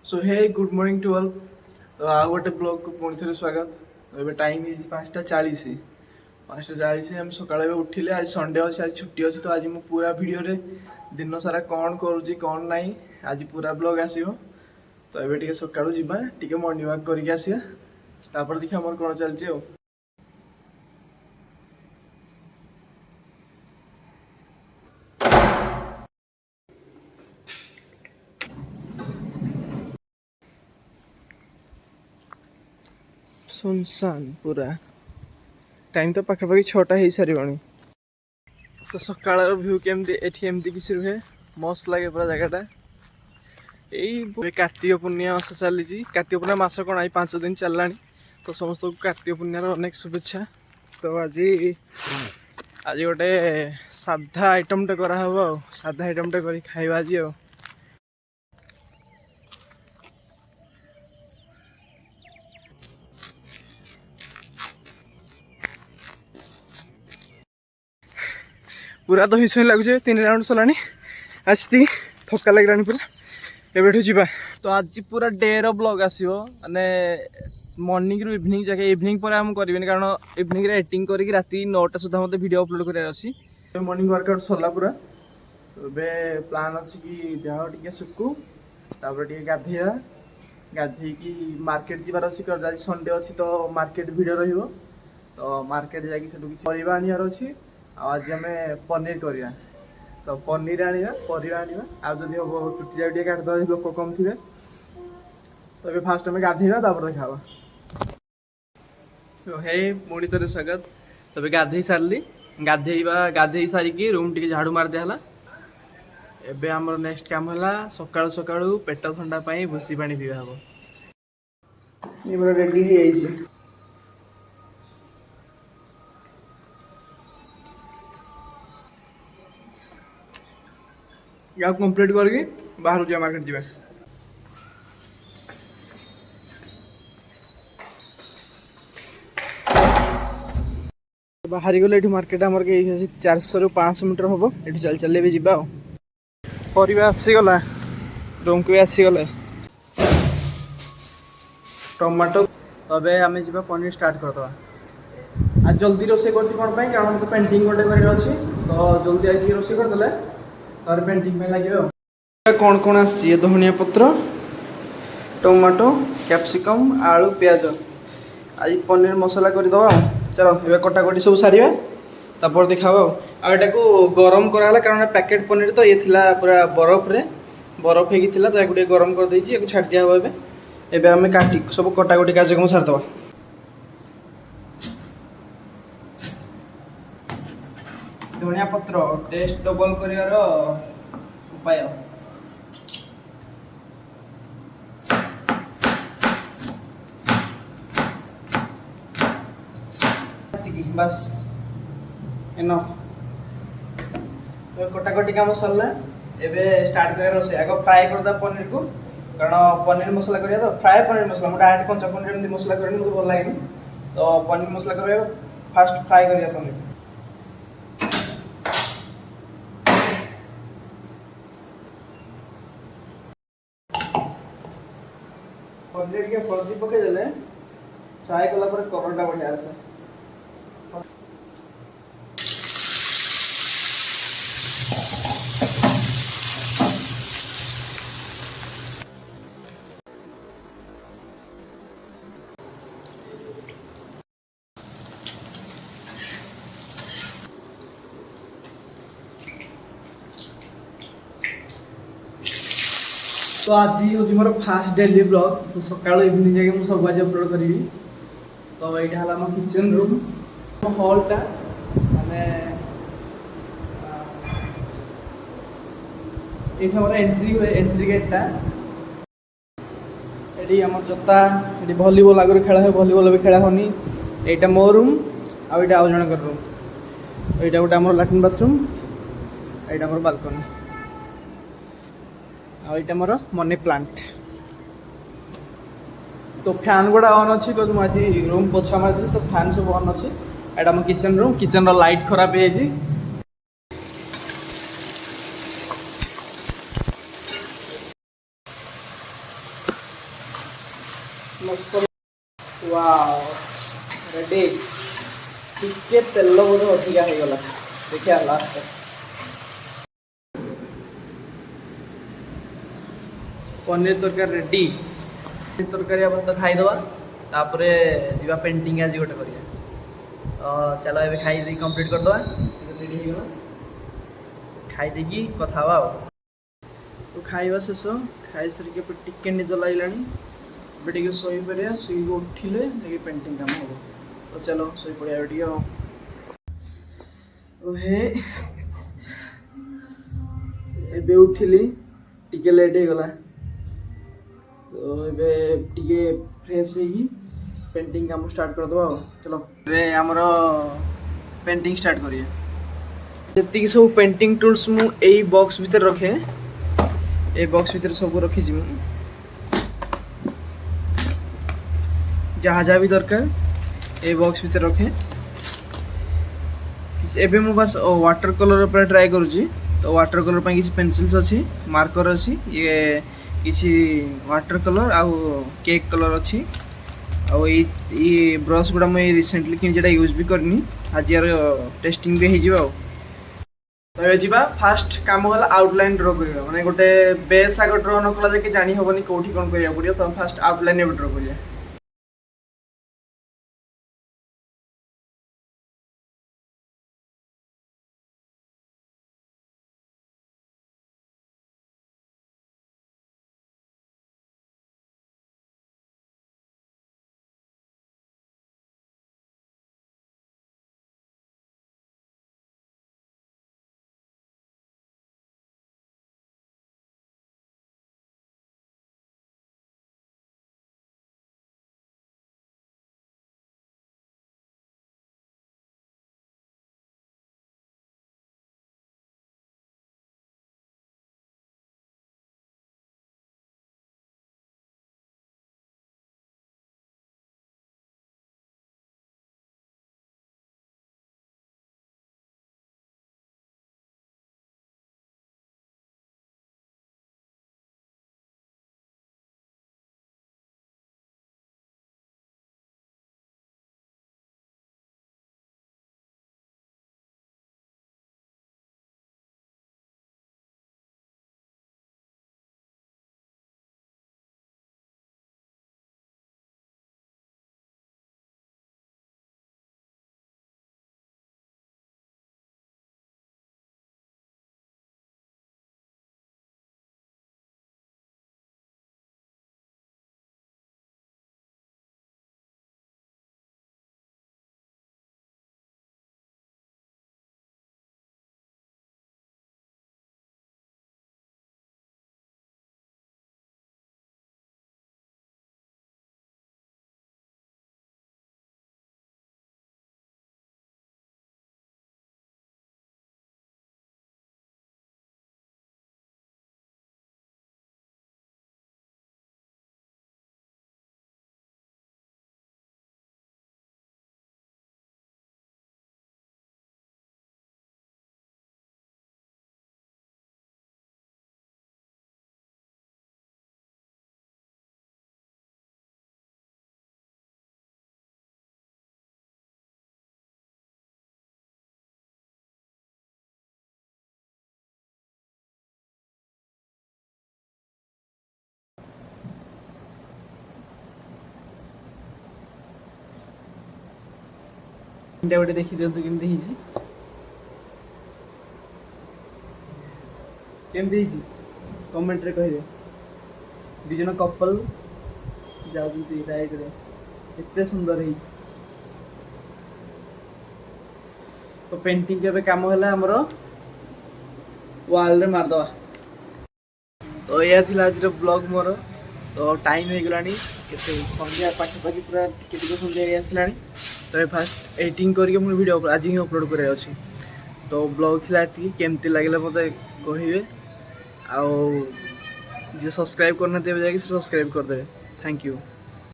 So hey good morning to all. तो आउ गोटे ब्लॉग को पुणी थे स्वागत। तो ये टाइम है 5:40 हम सकाଳେ उठिले। आज संडे अच्छे, आज छुट्टी अच्छी। तो आज मु पूरा वीडियो रे दिन सारा कौन करूँ कौन नहीं आज पूरा ब्लॉग आसो। तो ये टे सकाळू जावा टे मॉर्निंग वॉक करके आसिया, तापर देखिए मोर कौन चलती। सुनसान पूरा टाइम तो पाखापाखि 6टा हो सारी। तो सकाळ भ्यू केमती एठी एमती किसी रुहे, मस्त लगे पूरा जगहटा। यही कार्तिक पूर्णिमा मास चली। कार्तिक पूर्णिमा मास कौन आई 5 दिन चलला। तो समस्त को कार्तिक पूर्णिमार अनेक शुभेच्छा। तो आज गोटे साधा आइटमटे कराहब, साधा आइटमटे कर खाइबा आज। पूरा तो हिस्सा लगुचे 3 राउंड चलानी। आज थका लगे पूरा एवं जा। तो आज पूरा डे रो ब्लॉग आसो, माने मॉर्निंग रु इवनिंग जाके। इवनिंग पर आम करें कारण इवनिंग रे एडिटिंग करके राति 9टा सुधा मत वीडियो अपलोड करार अच्छी। मॉर्निंग वर्कआउट सरला पूरा। तो प्लान अच्छी कि देह टे सुकू, टे गाधेया, गाधे मार्केट जीवार अच्छी। आज संडे अच्छी तो मार्केट भिड़ रही। तो मार्केट जाकर आनियार अच्छी। आज आम पनीर करिया। तो पनीर आनिया, परिवा आनिया। आज जब हम चुटी जाए काटदा लोक कम थे। तो ये फास्ट आम गाधेगा देखा। तो हे पुणी थे स्वागत। तब गाधे सारे गाधे सारिकी रूम टी झाड़ू मार दिया। एबे आमर नेक्स्ट काम है सकाळु सकाळु पेट थंडा पाई भूसी पानी पीवा हम। ये रेडी है। या कंप्लीट करके बाहर जा मार्केट जा। बाहरी गले ये मार्केट आमर 400 ରୁ 500 मीटर हम। ये चल चल भी जा। परिवा आसीगला, रूम को भी आसीगले टमाटो। तबे आम जा पनीर स्टार्ट करदे। आज जल्दी रोसे कर कौन कारण तो पेंटिंग गोटे कर अच्छी। तो जल्दी आई रोसे करदे तार पेंटिंग में लगे। कौन कौन आसी धनिया पत्र, टमाटो, कैप्सिकम, आलू, प्याज। आज पनीर मसला करदे। चलो ये कटाकटी सब सारे तापर देखा। आटा को गरम कराला कारण पैकेट पनीर तो ये थिला पूरा बरफ रे बरफ होगी। तो ये गरम कर देछि, छाड़ दिया हम। एबे आम काटी सब कटाकटी कार्यक्रम सारदे। धनिया पत्र टेस्ट डबल कर उपाय। बस एनफ। तो कटाकटी काम सरला। एबे स्टार्ट कर रोसे। आग फ्राए करदा पनीर को, कारण पनीर मसला करिया। तो फ्राए पनीर मसला मैं डायरेक्ट कंचा पनीर एमती मसला करनी मुझे भल लगे। तो पनीर मसला करिया फास्ट फ्राए करिया पनीर। पनीर के हल्दी पके देले फ्राए कला पर कलरटा बढ़िया आसे। तो आज हूँ मोर फास्ट डेली ब्लॉग। तो सकाल इवनिंग जाके मुझे सब आज अपलोड करी। तो यहाँ है आम किचन रूम हॉलटा माने ये मोर एंट्री हुए। एंट्री गेटा ये आम जोता ये भलीबल आगे खेला है। भलीबल भी खेला होनी। यहाँ मो रूम आउ जन रूम। यहाँ गोटे आम लाट्रिन बाथरूम, यहाँ आम बालकनी, आईटा मोर मनी प्लांट। तो फैन गुड़ा ऑन अच्छी। तो मुझे रूम पोछा मारी तो फैन सब ऑन अच्छी। एटा मो किचन रूम। किचन लाइट खराब है। मस्त वाओ रेडी टिके तेल बोधे अधिका हो गला देखिए लास्ट पनीर तरकारी रेडी तरकारी भात खाईदवा तापर जीवा पेंटिंग आज गोटे करिया तो चलो ये खाई कंप्लीट करदे रेडी हो खाई देकी कथा हवा तो खाଇବା शेष खाई सारिक टिके निद लगे टे शोई पड़ा शोई उठिले देखिए पेंटिंग काम हम तो चलो शोई पड़ा टे एबे उठिली टिके लेट हो गला तो ये टिके फ्रेश होगी पेंटिंग काम स्टार्ट कर दो चलो ये आमर पेंटिंग स्टार्ट करिए जी सब पेंटिंग टूल्स मु एई बॉक्स भीतर रखे ए बॉक्स भीतर सब रखी जहाँ जहाँ भी दरकार ए बॉक्स भीतर रखे एबे मु बस वाटर कलर पर ट्राई करूची तो वाटर कलर पर किसी पेंसिल्स अच्छी मार्कर अच्छी ये किसी वाटर कलर आउ केक कलर अच्छी आउ ये ब्रश गुड़ा मुझे रिसेंटली कि यूज भी करनी आज यार टेस्टिंग भी हो तो ये फास्ट काम है आउटलाइन ड्र कर मैंने गोटे बेस आग ड्र न कला जाके जानी हेनी कौटी कौन करा पड़ो तो फास्ट आउटलाइन ड्र करिए गोटे देखी दिखाँ केमती कमेंट रे कहे दिज कपल जाऊँ राइड रे एते सुंदर है तो पेंटिंग के काम है आमर वाल रे मारदवा तो यह थी आज ब्लॉग मोर तो टाइम हो गलानी संध्या पाखापाखि पूरा टिके संध्या आसला तो फास्ट एडिटिंग करके मुझे वीडियो आज ही अपलोड कराया अच्छी तो ब्लॉग थी केमती लगे मत कहे आउ जे सब्सक्राइब करना जाके सब्सक्राइब करदे थैंक यू।